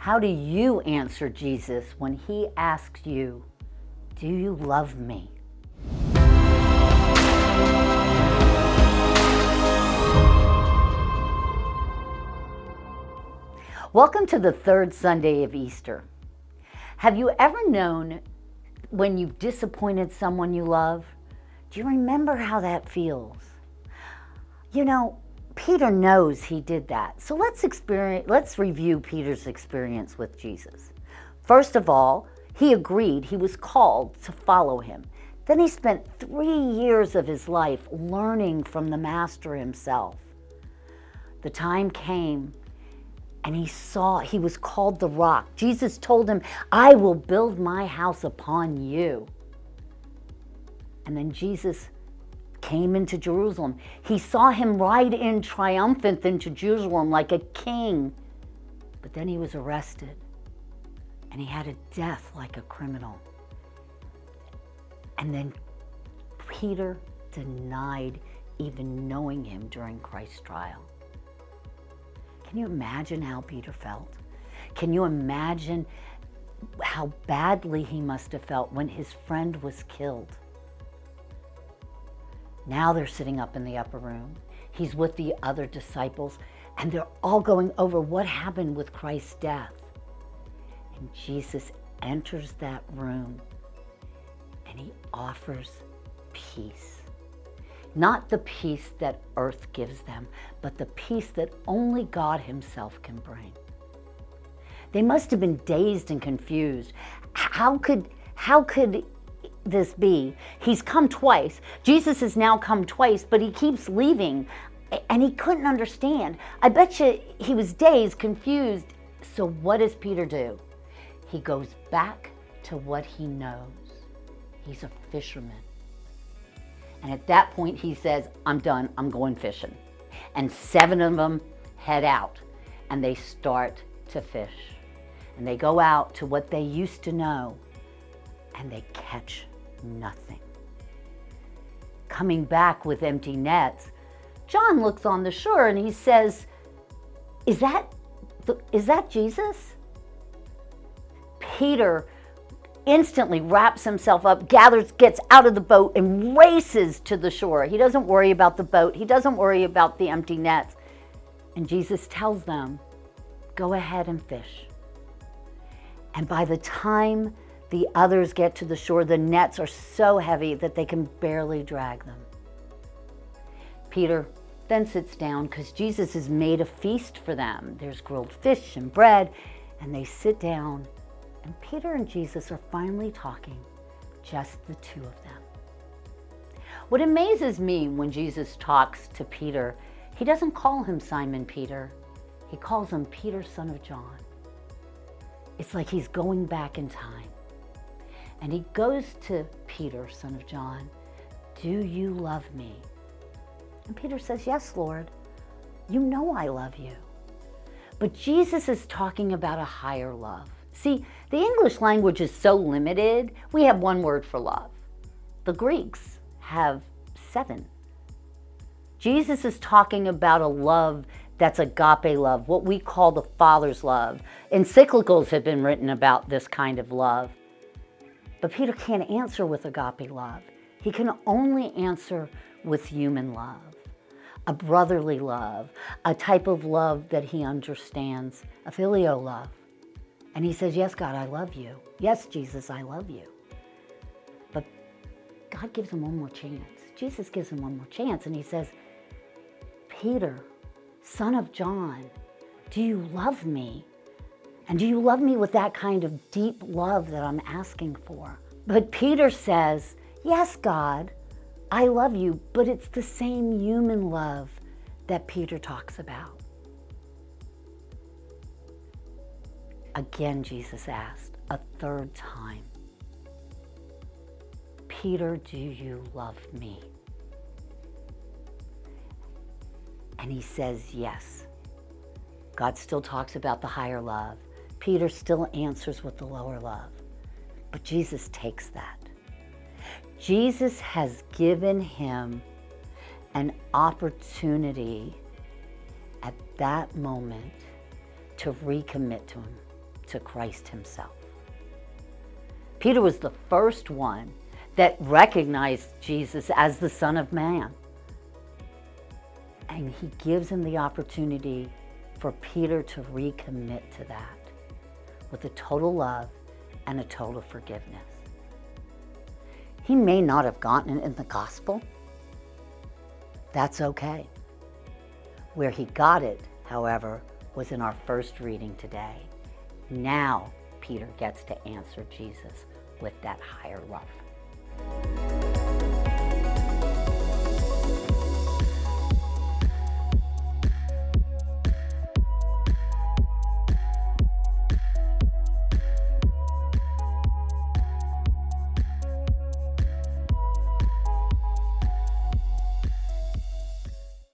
How do you answer Jesus when he asks you, do you love me? Welcome to the third Sunday of Easter. Have you ever known when you've disappointed someone you love? Do you remember how that feels? You know, Peter knows he did that. So let's review Peter's experience with Jesus. First of all, he agreed he was called to follow him. Then he spent 3 years of his life learning from the Master himself. The time came and he was called the Rock. Jesus told him, I will build my house upon you. And then Jesus came into Jerusalem. He saw him ride in triumphant into Jerusalem like a king. But then he was arrested and he had a death like a criminal. And then Peter denied even knowing him during Christ's trial. Can you imagine how Peter felt? Can you imagine how badly he must have felt when his friend was killed? Now they're sitting up in the upper room. He's with the other disciples, and they're all going over what happened with Christ's death. And Jesus enters that room, and he offers peace. Not the peace that earth gives them, but the peace that only God himself can bring. They must have been dazed and confused. How could this be? He's come twice. Jesus has now come twice, but he keeps leaving, and he couldn't understand. I bet you he was dazed, confused. So what does Peter do? He goes back to what he knows. He's a fisherman. And at that point he says, I'm done, I'm going fishing. And 7 of them head out and they start to fish. And they go out to what they used to know and they catch nothing. Coming back with empty nets, John looks on the shore and he says, is that Jesus? Peter instantly wraps himself up, gets out of the boat and races to the shore. He doesn't worry about the boat. He doesn't worry about the empty nets. And Jesus tells them, go ahead and fish. And by the time the others get to the shore, the nets are so heavy that they can barely drag them. Peter then sits down because Jesus has made a feast for them. There's grilled fish and bread, and they sit down. And Peter and Jesus are finally talking, just the two of them. What amazes me when Jesus talks to Peter, he doesn't call him Simon Peter. He calls him Peter, son of John. It's like he's going back in time. And he goes to Peter, son of John, do you love me? And Peter says, yes, Lord. You know I love you. But Jesus is talking about a higher love. See, the English language is so limited, we have one word for love. The Greeks have 7. Jesus is talking about a love that's agape love, what we call the Father's love. Encyclicals have been written about this kind of love. But Peter can't answer with agape love. He can only answer with human love, a brotherly love, a type of love that he understands, a filial love. And he says, yes, God, I love you. Yes, Jesus, I love you. But God gives him one more chance. Jesus gives him one more chance. And he says, Peter, son of John, do you love me? And do you love me with that kind of deep love that I'm asking for? But Peter says, yes, God, I love you. But it's the same human love that Peter talks about. Again, Jesus asked a third time, Peter, do you love me? And he says, yes. God still talks about the higher love. Peter still answers with the lower love. But Jesus takes that. Jesus has given him an opportunity at that moment to recommit to him. to Christ himself. Peter was the first one that recognized Jesus as the Son of Man. And he gives him the opportunity for Peter to recommit to that with a total love and a total forgiveness. He may not have gotten it in the gospel. That's okay. Where he got it, however, was in our first reading today. Now Peter gets to answer Jesus with that higher love.